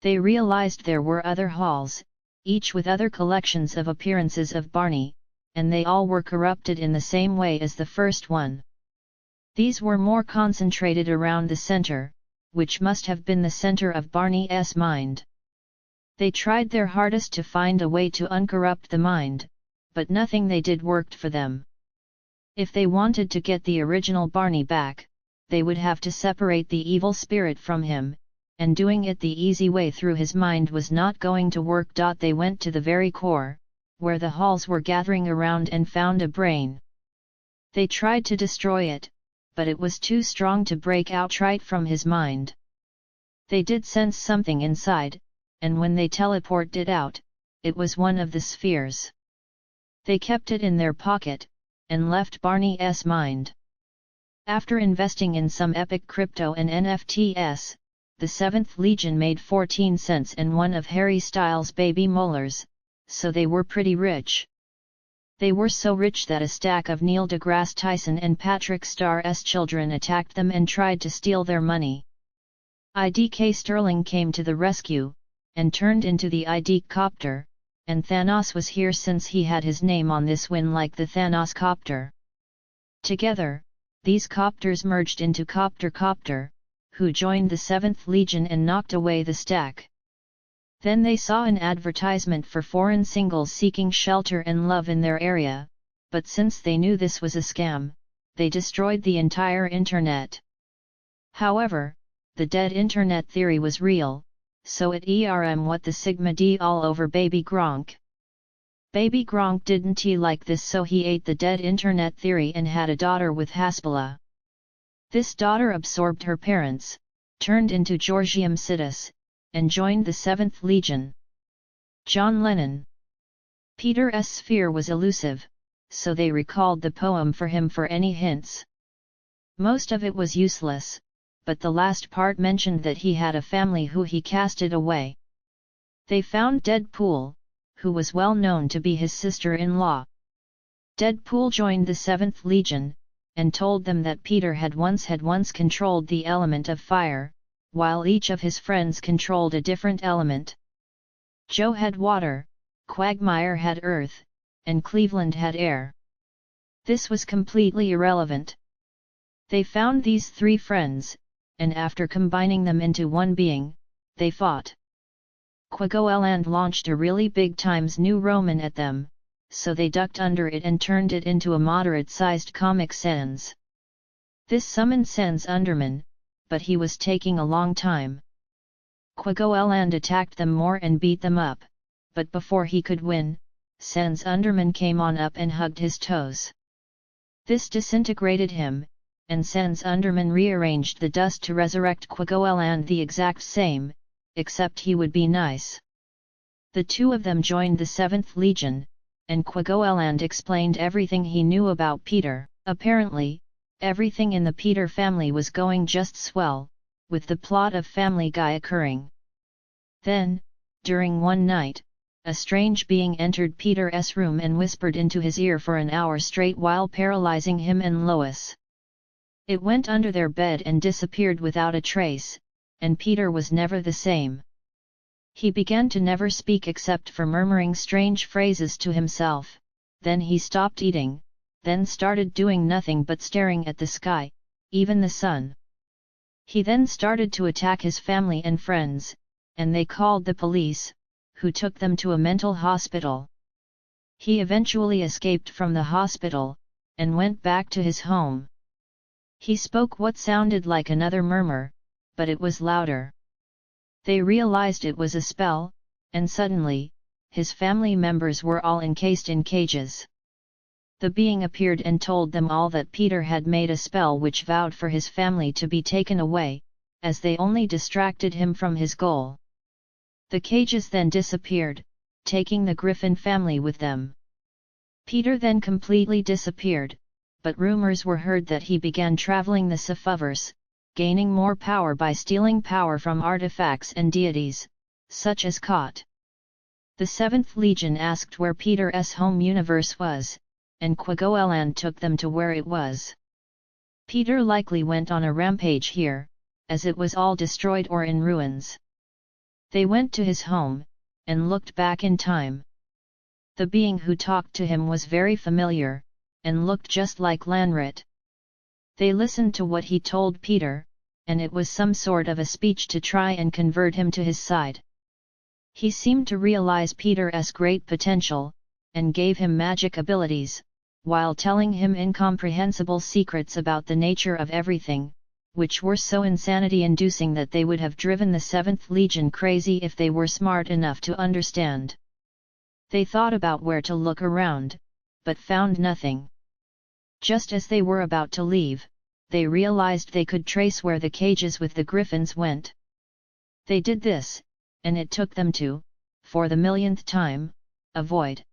They realized there were other halls, each with other collections of appearances of Barney, and they all were corrupted in the same way as the first one. These were more concentrated around the center, which must have been the center of Barney's mind. They tried their hardest to find a way to uncorrupt the mind, but nothing they did worked for them. If they wanted to get the original Barney back, they would have to separate the evil spirit from him, and doing it the easy way through his mind was not going to work. They went to the very core, where the halls were gathering around, and found a brain. They tried to destroy it, but it was too strong to break outright from his mind. They did sense something inside, and when they teleported it out, it was one of the spheres. They kept it in their pocket, and left Barney's mind. After investing in some epic crypto and NFTs, the 7th Legion made 14 cents and one of Harry Styles' baby molars, so they were pretty rich. They were so rich that a stack of Neil deGrasse Tyson and Patrick Starr's children attacked them and tried to steal their money. IDK Sterling came to the rescue, and turned into the ID copter, and Thanos was here since he had his name on this win like the Thanos copter. Together, these copters merged into Copter, who joined the 7th Legion and knocked away the stack. Then they saw an advertisement for foreign singles seeking shelter and love in their area, but since they knew this was a scam, they destroyed the entire internet. However, the dead internet theory was real, so it what the skibidi all over Baby Gronk. Baby Gronk didn't like this, so he ate the dead internet theory and had a daughter with Haspala. This daughter absorbed her parents, turned into Georgium Sidus, and joined the 7th Legion. John Lennon. Peter's sphere was elusive, so they recalled the poem for him for any hints. Most of it was useless, but the last part mentioned that he had a family who he casted away. They found Deadpool, who was well known to be his sister-in-law. Deadpool joined the 7th Legion, and told them that Peter had once controlled the element of fire, while each of his friends controlled a different element. Joe had water, Quagmire had earth, and Cleveland had air. This was completely irrelevant. They found these three friends, and after combining them into one being, they fought. Quagoeland launched a really big Times New Roman at them, so they ducked under it and turned it into a moderate-sized Comic Sans. This summoned Sans Underman, but he was taking a long time. Quagoeland attacked them more and beat them up, but before he could win, Sans Underman came on up and hugged his toes. This disintegrated him, and Sans Underman rearranged the dust to resurrect Quagoeland the exact same, except he would be nice. The two of them joined the 7th Legion, and Quagoeland explained everything he knew about Peter. Apparently, everything in the Peter family was going just swell, with the plot of Family Guy occurring. Then, during one night, a strange being entered Peter's room and whispered into his ear for an hour straight while paralyzing him and Lois. It went under their bed and disappeared without a trace, and Peter was never the same. He began to never speak except for murmuring strange phrases to himself, then he stopped eating, then started doing nothing but staring at the sky, even the sun. He then started to attack his family and friends, and they called the police, who took them to a mental hospital. He eventually escaped from the hospital, and went back to his home. He spoke what sounded like another murmur, but it was louder. They realized it was a spell, and suddenly, his family members were all encased in cages. The being appeared and told them all that Peter had made a spell which vowed for his family to be taken away, as they only distracted him from his goal. The cages then disappeared, taking the Griffin family with them. Peter then completely disappeared, but rumors were heard that he began traveling the Sephiverse, gaining more power by stealing power from artifacts and deities, such as Kot. The 7th Legion asked where Peter's home universe was, and Quagoeland took them to where it was. Peter likely went on a rampage here, as it was all destroyed or in ruins. They went to his home, and looked back in time. The being who talked to him was very familiar, and looked just like Lanrit. They listened to what he told Peter, and it was some sort of a speech to try and convert him to his side. He seemed to realize Peter's great potential, and gave him magic abilities, while telling him incomprehensible secrets about the nature of everything, which were so insanity-inducing that they would have driven the 7th Legion crazy if they were smart enough to understand. They thought about where to look around, but found nothing. Just as they were about to leave, they realized they could trace where the cages with the griffins went. They did this, and it took them to, for the millionth time, a void.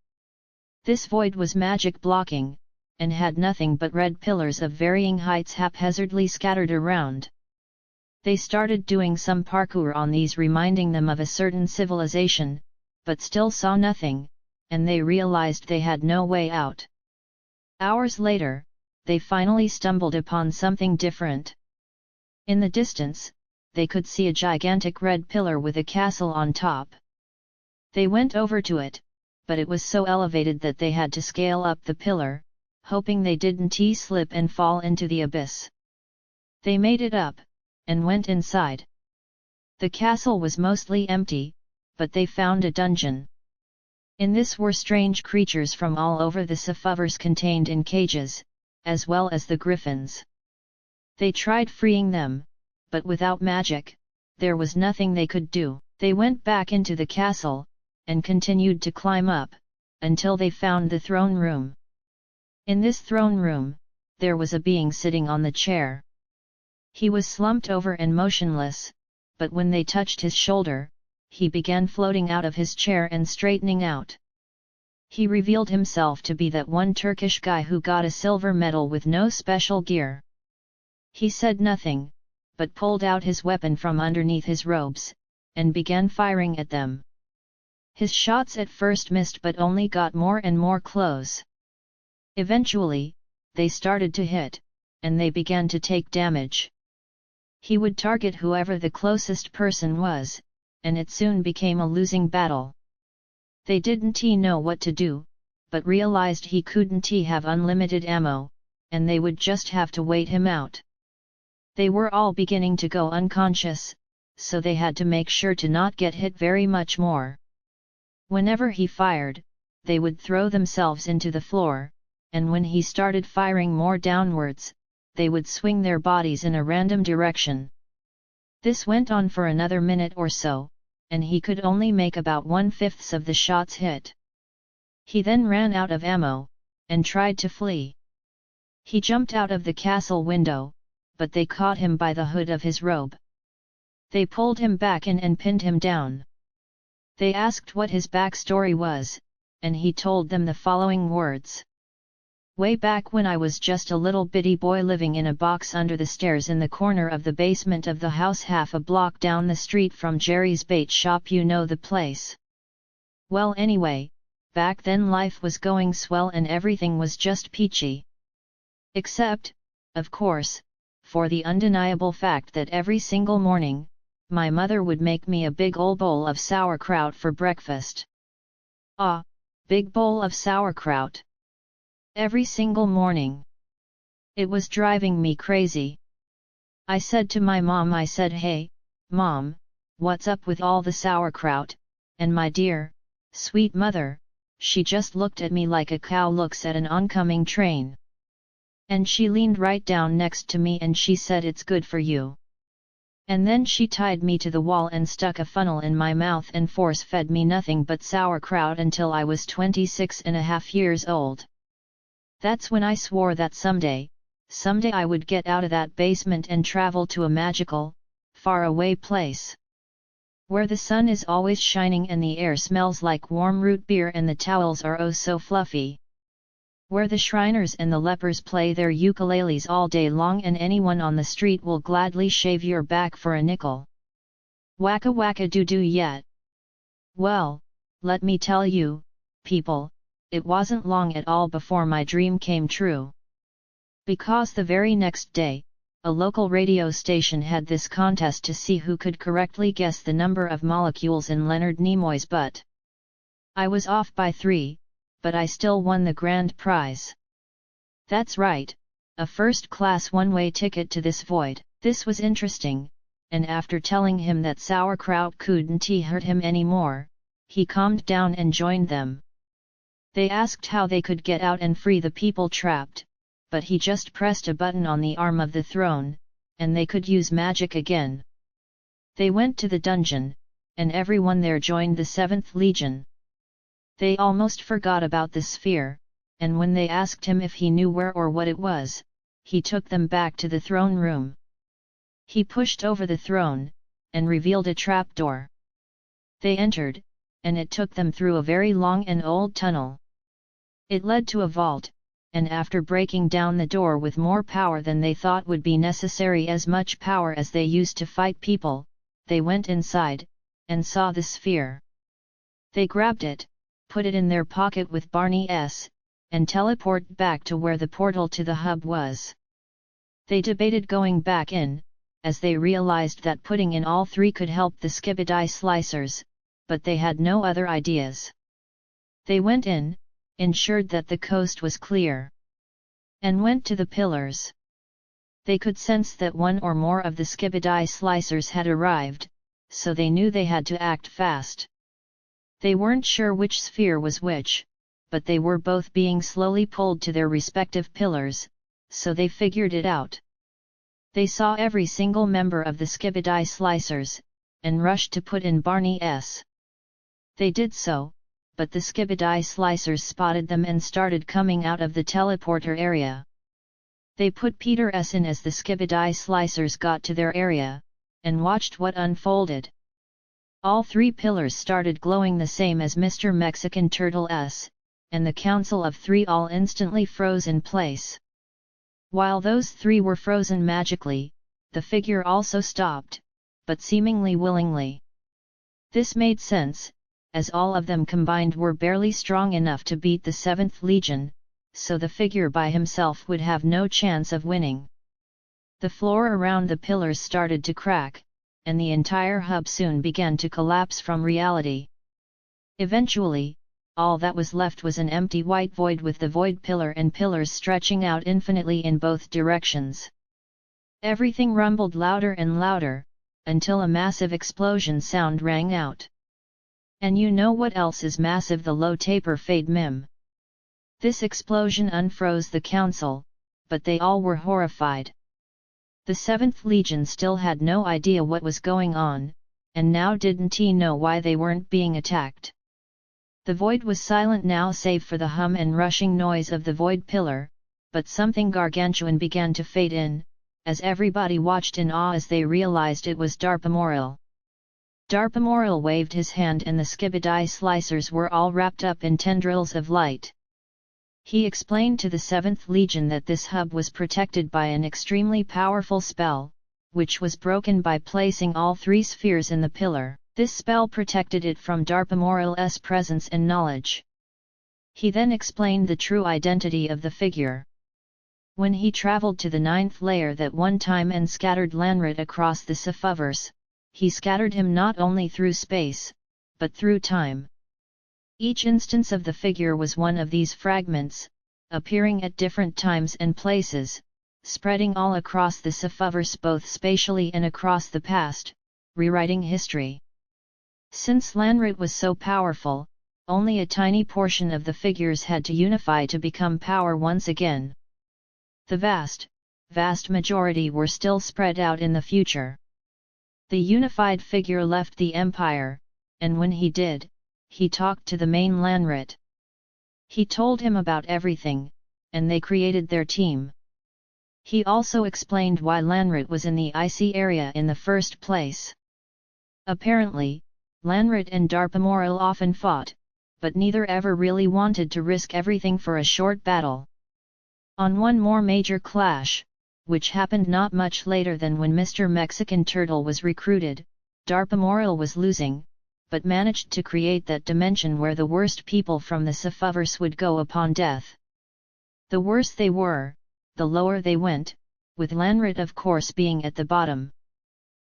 This void was magic blocking, and had nothing but red pillars of varying heights haphazardly scattered around. They started doing some parkour on these, reminding them of a certain civilization, but still saw nothing, and they realized they had no way out. Hours later, they finally stumbled upon something different. In the distance, they could see a gigantic red pillar with a castle on top. They went over to it, but it was so elevated that they had to scale up the pillar, hoping they didn't slip and fall into the abyss. They made it up, and went inside. The castle was mostly empty, but they found a dungeon. In this were strange creatures from all over the Safuvers contained in cages, as well as the griffins. They tried freeing them, but without magic, there was nothing they could do. They went back into the castle, and continued to climb up, until they found the throne room. In this throne room, there was a being sitting on the chair. He was slumped over and motionless, but when they touched his shoulder, he began floating out of his chair and straightening out. He revealed himself to be that one Turkish guy who got a silver medal with no special gear. He said nothing, but pulled out his weapon from underneath his robes, and began firing at them. His shots at first missed but only got more and more close. Eventually, they started to hit, and they began to take damage. He would target whoever the closest person was, and it soon became a losing battle. They didn't know what to do, but realized he couldn't have unlimited ammo, and they would just have to wait him out. They were all beginning to go unconscious, so they had to make sure to not get hit very much more. Whenever he fired, they would throw themselves into the floor, and when he started firing more downwards, they would swing their bodies in a random direction. This went on for another minute or so, and he could only make about 1/5 of the shots hit. He then ran out of ammo, and tried to flee. He jumped out of the castle window, but they caught him by the hood of his robe. They pulled him back in and pinned him down. They asked what his backstory was, and he told them the following words. Way back when I was just a little bitty boy living in a box under the stairs in the corner of the basement of the house half a block down the street from Jerry's bait shop, you know the place. Well, anyway, back then life was going swell and everything was just peachy. Except, of course, for the undeniable fact that every single morning, my mother would make me a big old bowl of sauerkraut for breakfast. Ah, big bowl of sauerkraut. Every single morning. It was driving me crazy. I said to my mom, hey, Mom, what's up with all the sauerkraut? And my dear, sweet mother, she just looked at me like a cow looks at an oncoming train. And she leaned right down next to me and she said, it's good for you. And then she tied me to the wall and stuck a funnel in my mouth and force-fed me nothing but sauerkraut until I was 26.5 years old. That's when I swore that someday I would get out of that basement and travel to a magical, far-away place. Where the sun is always shining and the air smells like warm root beer and the towels are oh so fluffy. Where the Shriners and the lepers play their ukuleles all day long and anyone on the street will gladly shave your back for a nickel. Wacka wacka doo doo yet. Well, let me tell you, people, it wasn't long at all before my dream came true. Because the very next day, a local radio station had this contest to see who could correctly guess the number of molecules in Leonard Nimoy's butt. I was off by 3, but I still won the grand prize. That's right, a first-class one-way ticket to this void. This was interesting, and after telling him that sauerkraut couldn't hurt him anymore, he calmed down and joined them. They asked how they could get out and free the people trapped, but he just pressed a button on the arm of the throne, and they could use magic again. They went to the dungeon, and everyone there joined the 7th Legion. They almost forgot about the sphere, and when they asked him if he knew where or what it was, he took them back to the throne room. He pushed over the throne, and revealed a trapdoor. They entered, and it took them through a very long and old tunnel. It led to a vault, and after breaking down the door with more power than they thought would be necessary, as much power as they used to fight people, they went inside, and saw the sphere. They grabbed it, put it in their pocket with Barney's, and teleported back to where the portal to the hub was. They debated going back in, as they realized that putting in all 3 could help the skibidi slicers, but they had no other ideas. They went in, ensured that the coast was clear, and went to the pillars. They could sense that one or more of the skibidi slicers had arrived, so they knew they had to act fast. They weren't sure which sphere was which, but they were both being slowly pulled to their respective pillars, so they figured it out. They saw every single member of the skibidi slicers, and rushed to put in Barney's. They did so, but the skibidi slicers spotted them and started coming out of the teleporter area. They put Peter's in as the skibidi slicers got to their area, and watched what unfolded. All 3 pillars started glowing the same as Mr. Mexican Turtle's, and the Council of 3 all instantly froze in place. While those 3 were frozen magically, the figure also stopped, but seemingly willingly. This made sense, as all of them combined were barely strong enough to beat the 7th Legion, so the figure by himself would have no chance of winning. The floor around the pillars started to crack, and the entire hub soon began to collapse from reality. Eventually, all that was left was an empty white void with the void pillar and pillars stretching out infinitely in both directions. Everything rumbled louder and louder, until a massive explosion sound rang out. And you know what else is massive? The low taper fade mim. This explosion unfroze the council, but they all were horrified. The 7th Legion still had no idea what was going on, and now didn't know why they weren't being attacked. The void was silent now save for the hum and rushing noise of the void pillar, but something gargantuan began to fade in, as everybody watched in awe as they realized it was Darpamoral. Darpamoral waved his hand and the skibidi slicers were all wrapped up in tendrils of light. He explained to the 7th Legion that this hub was protected by an extremely powerful spell, which was broken by placing all 3 spheres in the pillar. This spell protected it from Darpamoral's presence and knowledge. He then explained the true identity of the figure. When he traveled to the 9th layer that one time and scattered Lanrit across the Sephoverse, he scattered him not only through space, but through time. Each instance of the figure was one of these fragments, appearing at different times and places, spreading all across the Sephoverse both spatially and across the past, rewriting history. Since Lanrit was so powerful, only a tiny portion of the figures had to unify to become power once again. The vast majority were still spread out in the future. The unified figure left the Empire, and when he did, he talked to the main Lanrit. He told him about everything, and they created their team. He also explained why Lanrit was in the icy area in the first place. Apparently, Lanrit and Darpamoral often fought, but neither ever really wanted to risk everything for a short battle. On one more major clash, which happened not much later than when Mr. Mexican Turtle was recruited, Darpamoral was losing, but managed to create that dimension where the worst people from the Sephoverse would go upon death. The worse they were, the lower they went, with Lanrit of course being at the bottom.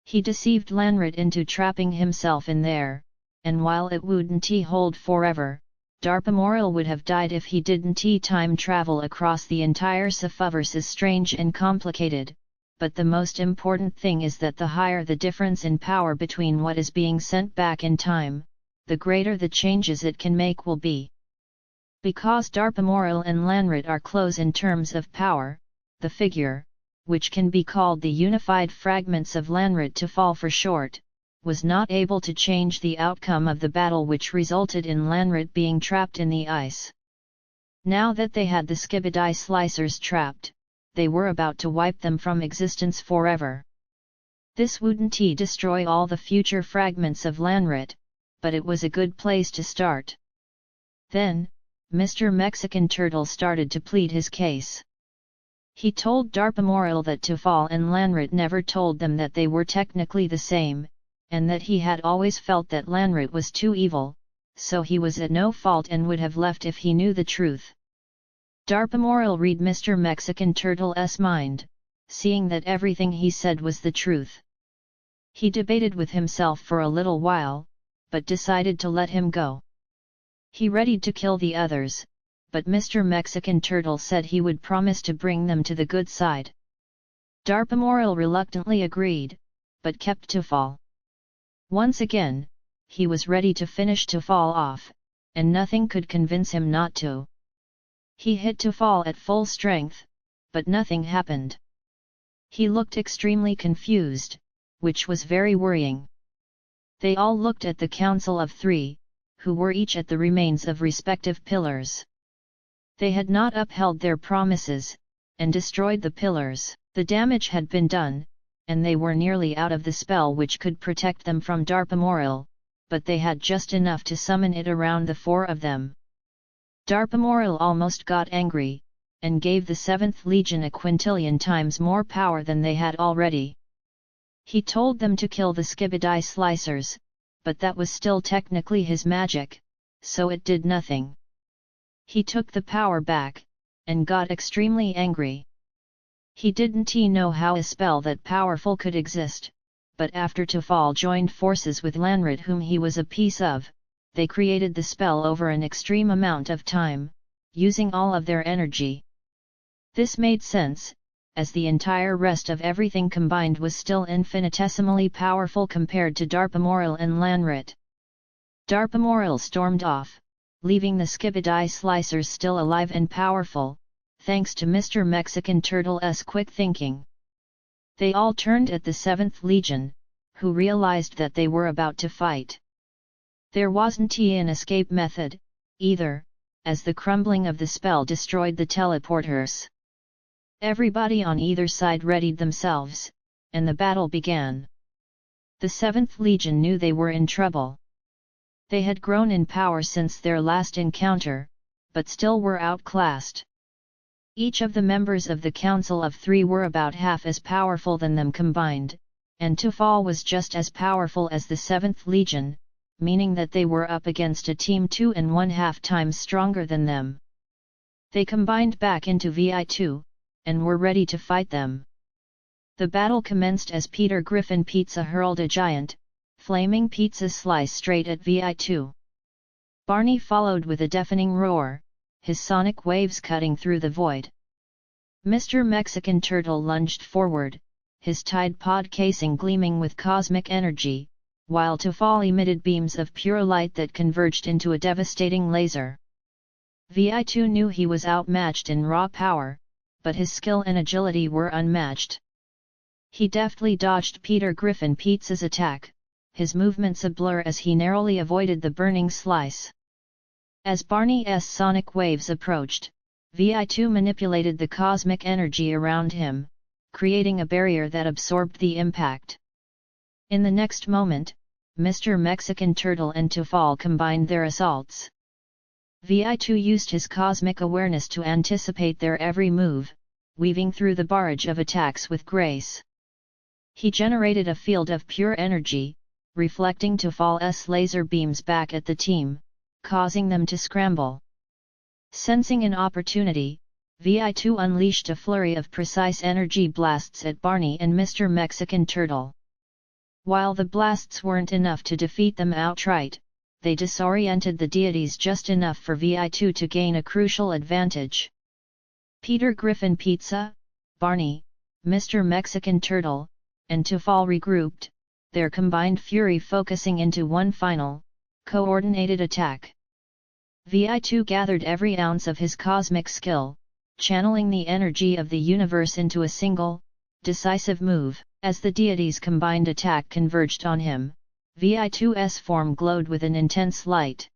He deceived Lanrit into trapping himself in there, and while it wouldn't hold forever, Darpamoral would have died if he didn't time travel across the entire Sephiverse is strange and complicated, but the most important thing is that the higher the difference in power between what is being sent back in time, the greater the changes it can make will be. Because Darpamoral and Lanrit are close in terms of power, the figure, which can be called the unified fragments of Lanrit to fall for short, was not able to change the outcome of the battle, which resulted in Lanrit being trapped in the ice. Now that they had the skibidi slicers trapped, they were about to wipe them from existence forever. This wouldn't destroy all the future fragments of Lanrit, but it was a good place to start. Then, Mr. Mexican Turtle started to plead his case. He told Darpamoral that Tufal and Lanrit never told them that they were technically the same, and that he had always felt that Lanrit was too evil, so he was at no fault and would have left if he knew the truth. Darpamoral read Mr. Mexican Turtle's mind, seeing that everything he said was the truth. He debated with himself for a little while, but decided to let him go. He readied to kill the others, but Mr. Mexican Turtle said he would promise to bring them to the good side. Darpamoral reluctantly agreed, but kept Tufal. Once again, he was ready to finish Tufal off, and nothing could convince him not to. He hit Tufal at full strength, but nothing happened. He looked extremely confused, which was very worrying. They all looked at the Council of Three, who were each at the remains of respective pillars. They had not upheld their promises, and destroyed the pillars. The damage had been done, and they were nearly out of the spell which could protect them from Darpamoral, but they had just enough to summon it around the four of them. Darpamoral almost got angry, and gave the 7th Legion a quintillion times more power than they had already. He told them to kill the skibidi slicers, but that was still technically his magic, so it did nothing. He took the power back, and got extremely angry. He didn't know how a spell that powerful could exist, but after Tufal joined forces with Lanrit, whom he was a piece of, they created the spell over an extreme amount of time, using all of their energy. This made sense, as the entire rest of everything combined was still infinitesimally powerful compared to Darpamoral and Lanrit. Darpamoral stormed off, leaving the skibidi slicers still alive and powerful, thanks to Mr. Mexican Turtle's quick thinking. They all turned at the 7th Legion, who realized that they were about to fight. There wasn't an escape method, either, as the crumbling of the spell destroyed the teleporters. Everybody on either side readied themselves, and the battle began. The 7th Legion knew they were in trouble. They had grown in power since their last encounter, but still were outclassed. Each of the members of the Council of Three were about half as powerful than them combined, and Tufal was just as powerful as the 7th Legion, meaning that they were up against a team 2½ times stronger than them. They combined back into VI2, and were ready to fight them. The battle commenced as Peter Griffin Pizza hurled a giant, flaming pizza slice straight at VI2. Barney followed with a deafening roar, his sonic waves cutting through the void. Mr. Mexican Turtle lunged forward, his Tide Pod casing gleaming with cosmic energy, while Tufal emitted beams of pure light that converged into a devastating laser. VI2 knew he was outmatched in raw power, but his skill and agility were unmatched. He deftly dodged Peter Griffin Pizza's attack, his movements a blur as he narrowly avoided the burning slice. As Barney's sonic waves approached, VI2 manipulated the cosmic energy around him, creating a barrier that absorbed the impact. In the next moment, Mr. Mexican Turtle and Tufal combined their assaults. VI2 used his cosmic awareness to anticipate their every move, weaving through the barrage of attacks with grace. He generated a field of pure energy, reflecting Tufal's laser beams back at the team, causing them to scramble. Sensing an opportunity, Vi2 unleashed a flurry of precise energy blasts at Barney and Mr. Mexican Turtle. While the blasts weren't enough to defeat them outright, they disoriented the deities just enough for Vi2 to gain a crucial advantage. Peter Griffin Pizza, Barney, Mr. Mexican Turtle, and Tufal regrouped, their combined fury focusing into one final, coordinated attack. Vi2 gathered every ounce of his cosmic skill, channeling the energy of the universe into a single, decisive move. As the deity's combined attack converged on him, Vi2's form glowed with an intense light.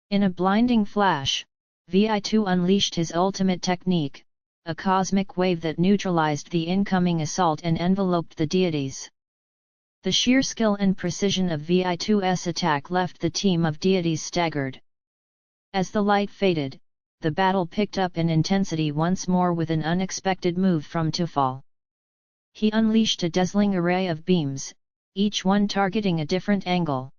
In a blinding flash, Vi2 unleashed his ultimate technique, a cosmic wave that neutralized the incoming assault and enveloped the deities. The sheer skill and precision of Vi2's attack left the team of deities staggered. As the light faded, the battle picked up in intensity once more with an unexpected move from Tufal. He unleashed a dazzling array of beams, each one targeting a different angle.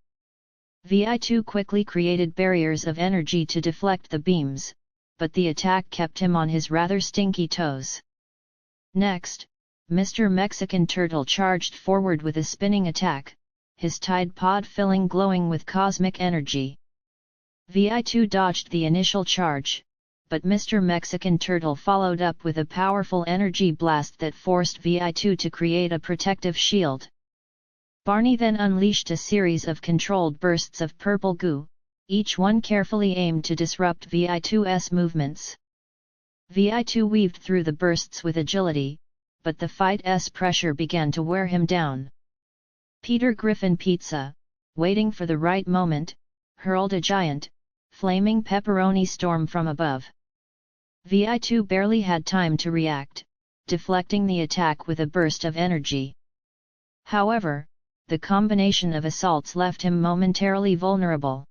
Vi2 quickly created barriers of energy to deflect the beams, but the attack kept him on his rather stinky toes. Next, Mr. Mexican Turtle charged forward with a spinning attack, his Tide Pod filling glowing with cosmic energy. Vi2 dodged the initial charge, but Mr. Mexican Turtle followed up with a powerful energy blast that forced Vi2 to create a protective shield. Barney then unleashed a series of controlled bursts of purple goo, each one carefully aimed to disrupt Vi2's movements. Vi2 weaved through the bursts with agility, but the fight's pressure began to wear him down. Peter Griffin Pizza, waiting for the right moment, hurled a giant, flaming pepperoni storm from above. Vi2 barely had time to react, deflecting the attack with a burst of energy. However, the combination of assaults left him momentarily vulnerable.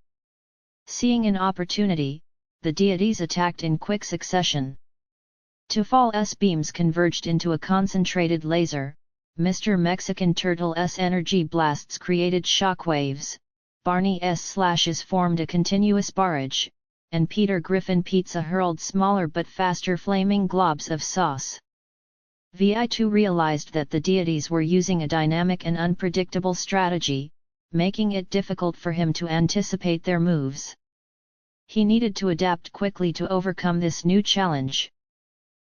Seeing an opportunity, the deities attacked in quick succession. Tufal's beams converged into a concentrated laser, Mr. Mexican Turtle's energy blasts created shockwaves, Barney's slashes formed a continuous barrage, and Peter Griffin Pizza hurled smaller but faster flaming globs of sauce. Vi2 realized that the deities were using a dynamic and unpredictable strategy, making it difficult for him to anticipate their moves. He needed to adapt quickly to overcome this new challenge.